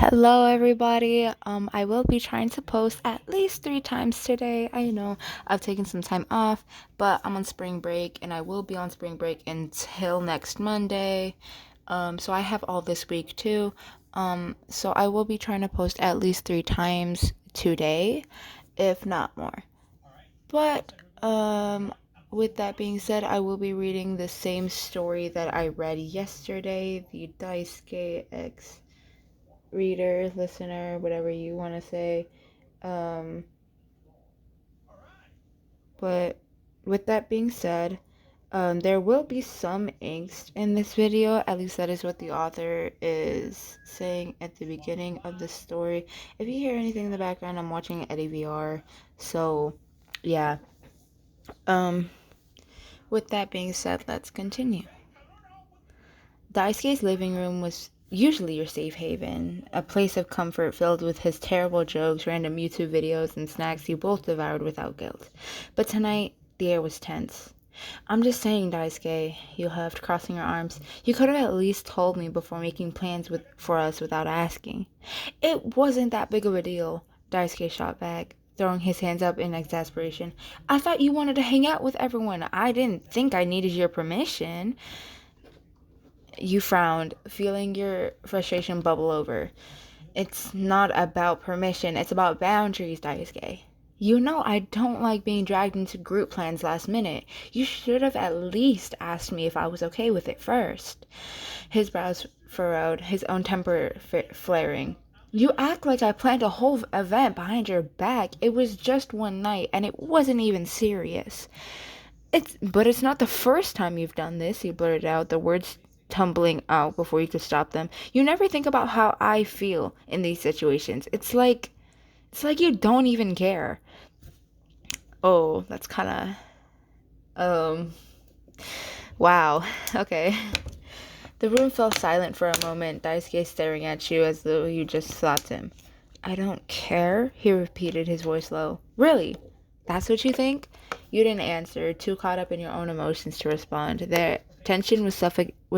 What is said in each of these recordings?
Hello everybody. I will be trying to post at least 3 times today. I know I've taken some time off, but I'm on spring break and I will be on spring break until next Monday. So I have all this week too. So I will be trying to post at least 3 times today, if not more. But with that being said, I will be reading the same story that I read yesterday, the Daisuke X reader, listener, whatever you want to say. Um, but with that being said, there will be some angst in this video. At least that is what the author is saying at the beginning of the story. If you hear anything in the background, I'm watching Eddie VR. So, yeah. Um, with that being said, let's continue. Daisuke's living room was usually your safe haven, a place of comfort filled with his terrible jokes, random YouTube videos, and snacks you both devoured without guilt. But tonight, the air was tense. I'm just saying, Daisuke, you huffed, crossing your arms. You could have at least told me before making plans for us without asking. It wasn't that big of a deal, Daisuke shot back, throwing his hands up in exasperation. I thought you wanted to hang out with everyone. I didn't think I needed your permission. You frowned, feeling your frustration bubble over. It's not about permission, it's about boundaries, Daisuke. You know I don't like being dragged into group plans last minute. You should have at least asked me if I was okay with it first. His brows furrowed, his own temper flaring. You act like I planned a whole event behind your back. It was just one night, and it wasn't even serious. But it's not the first time you've done this, he blurted out, the words tumbling out before you could stop them. You never think about how I feel in these situations. It's like you don't even care. Oh, that's kind of wow. Okay. The room fell silent for a moment, Daisuke staring at you as though you just slapped him. I don't care, he repeated, his voice low. Really? That's what you think? You didn't answer, too caught up in your own emotions to respond. The tension was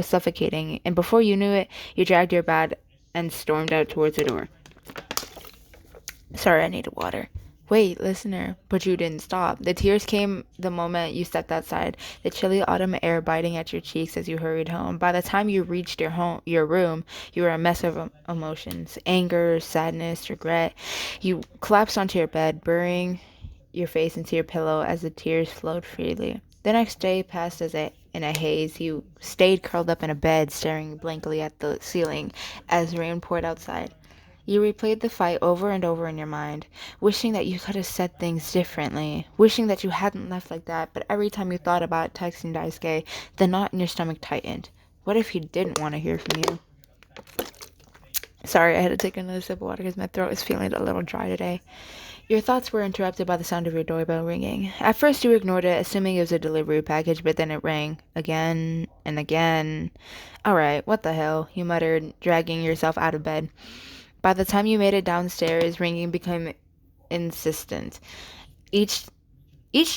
suffocating, and before you knew it, you dragged your bag and stormed out towards the door. Sorry, I needed water. Wait, listener, but you didn't stop. The tears came the moment you stepped outside, the chilly autumn air biting at your cheeks as you hurried home. By the time you reached your room, you were a mess of emotions, anger, sadness, regret. You collapsed onto your bed, burying your face into your pillow as the tears flowed freely. The next day passed in a haze. You stayed curled up in a bed, staring blankly at the ceiling as rain poured outside. You replayed the fight over and over in your mind, wishing that you could have said things differently, wishing that you hadn't left like that, but every time you thought about texting Daisuke, the knot in your stomach tightened. What if he didn't want to hear from you? Sorry, I had to take another sip of water because my throat is feeling a little dry today. Your thoughts were interrupted by the sound of your doorbell ringing. At first you ignored it, assuming it was a delivery package, but then it rang. Again and again. Alright, what the hell, you muttered, dragging yourself out of bed. By the time you made it downstairs, ringing became insistent. Each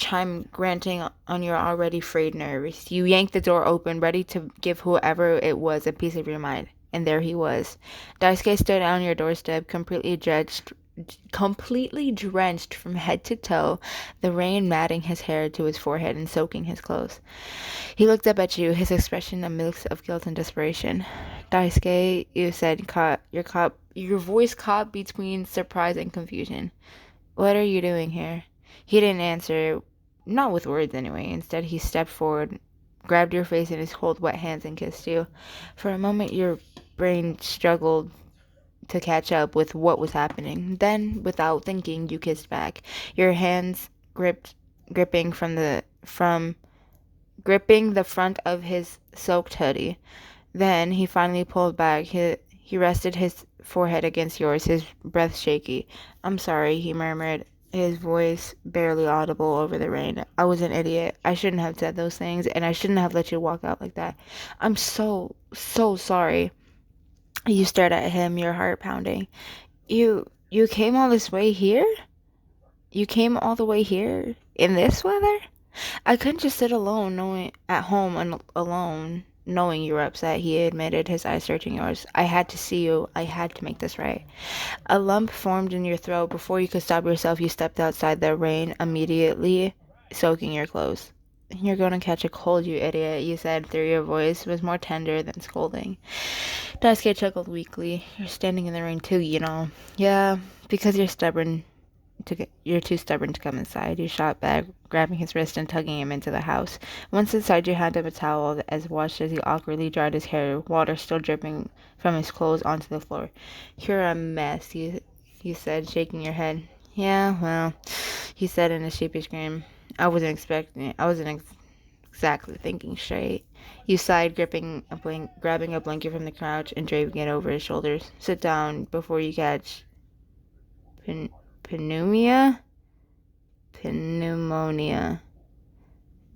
time granting on your already frayed nerves. You yanked the door open, ready to give whoever it was a piece of your mind. And there he was. Daisuke stood on your doorstep, completely drenched from head to toe, the rain matting his hair to his forehead and soaking his clothes. He looked up at you, his expression a mix of guilt and desperation. Daisuke, you said, your voice caught between surprise and confusion. What are you doing here? He didn't answer, not with words anyway. Instead, he stepped forward, grabbed your face in his cold, wet hands, and kissed you. For a moment, your brain struggled to catch up with what was happening. Then, without thinking, you kissed back, your hands gripping gripping the front of his soaked hoodie. Then he finally pulled back. He rested his forehead against yours, his breath shaky. I'm sorry, he murmured, his voice barely audible over the rain. I was an idiot. I shouldn't have said those things, and I shouldn't have let you walk out like that. I'm so sorry. You stared at him, your heart pounding. You came all this way here? You came all the way here? In this weather? I couldn't just sit alone, knowing at home alone, knowing you were upset, he admitted, his eyes searching yours. I had to see you. I had to make this right. A lump formed in your throat. Before you could stop yourself, you stepped outside the rain, immediately soaking your clothes. You're going to catch a cold, you idiot, you said through your voice was more tender than scolding. Daisuke chuckled weakly. You're standing in the rain too, you know. Yeah, because you're too stubborn to come inside. You shot back, grabbing his wrist and tugging him into the house. Once inside, you handed him a towel as washed as he awkwardly dried his hair, water still dripping from his clothes onto the floor. You're a mess, you said, shaking your head. Yeah, well, he said in a sheepish grin. I wasn't expecting it. I wasn't exactly thinking straight. You sighed, grabbing a blanket from the couch and draping it over his shoulders. Sit down before you catch pneumonia? Pneumonia.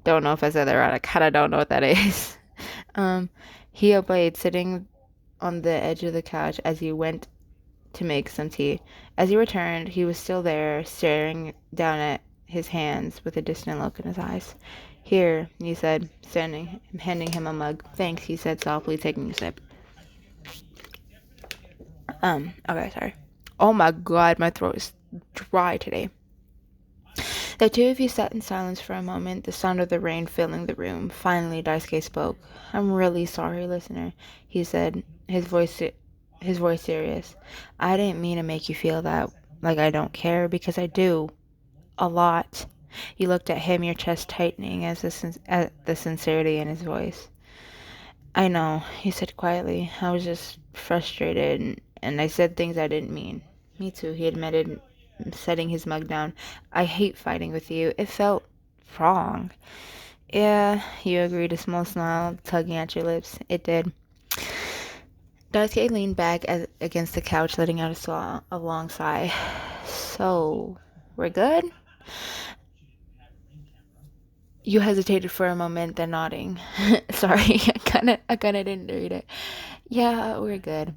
Don't know if I said that right. I kind of don't know what that is. um, he obeyed, sitting on the edge of the couch as he went to make some tea. As he returned, he was still there, staring down at his hands with a distant look in his eyes. Here, he said, handing him a mug. Thanks, he said softly, taking a sip. Okay, sorry. Oh my god, my throat is dry today. The two of you sat in silence for a moment, the sound of the rain filling the room. Finally, Daisuke spoke. I'm really sorry, listener, he said, his voice serious. I didn't mean to make you feel that, like I don't care, because I do. A lot. You looked at him, your chest tightening at the sincerity in his voice. I know, he said quietly. I was just frustrated, and I said things I didn't mean. Me too, he admitted, setting his mug down. I hate fighting with you. It felt wrong. Yeah, you agreed, a small smile tugging at your lips. It did. Daisuke leaned back against the couch, letting out a long sigh. So, we're good? You hesitated for a moment, then nodding. Sorry, I kinda didn't read it. Yeah, we're good.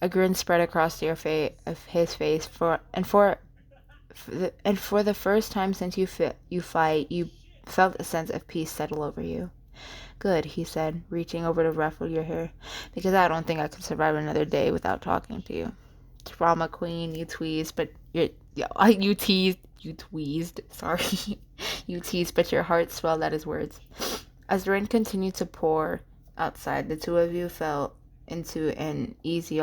A grin spread across his face. For the first time since you fight, you felt a sense of peace settle over you. Good, he said, reaching over to ruffle your hair, because I don't think I could survive another day without talking to you. Drama queen, you teased, but you tweezed, sorry. You teased, but your heart swelled at his words. As the rain continued to pour outside, the two of you fell into an easy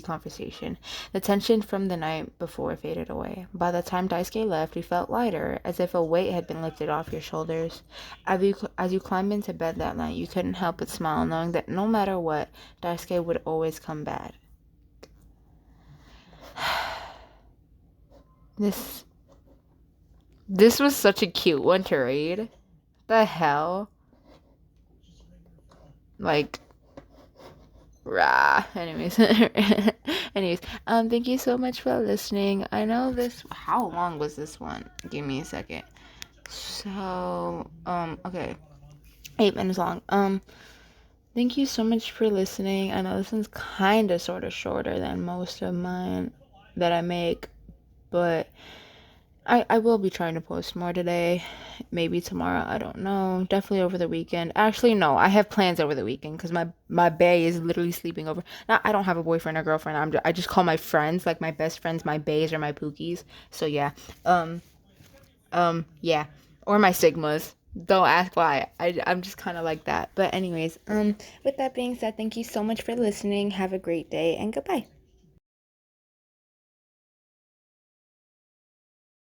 conversation. The tension from the night before faded away. By the time Daisuke left, you felt lighter, as if a weight had been lifted off your shoulders. As you climbed into bed that night, you couldn't help but smile, knowing that no matter what, Daisuke would always come back. This was such a cute one to read. The hell? Like, rah. Anyways, thank you so much for listening. I know this. How long was this one? Give me a second. So, okay, 8 minutes long. Thank you so much for listening. I know this one's kind of sort of shorter than most of mine that I make, but I will be trying to post more today, maybe tomorrow, I don't know, definitely over the weekend. Actually, no, I have plans over the weekend because my bae is literally sleeping over. Now, I don't have a boyfriend or girlfriend. I just call my friends, like my best friends, my baes or my pookies. So yeah, yeah, or my sigmas. Don't ask why. I'm just kind of like that. But anyways, with that being said, thank you so much for listening. Have a great day and goodbye.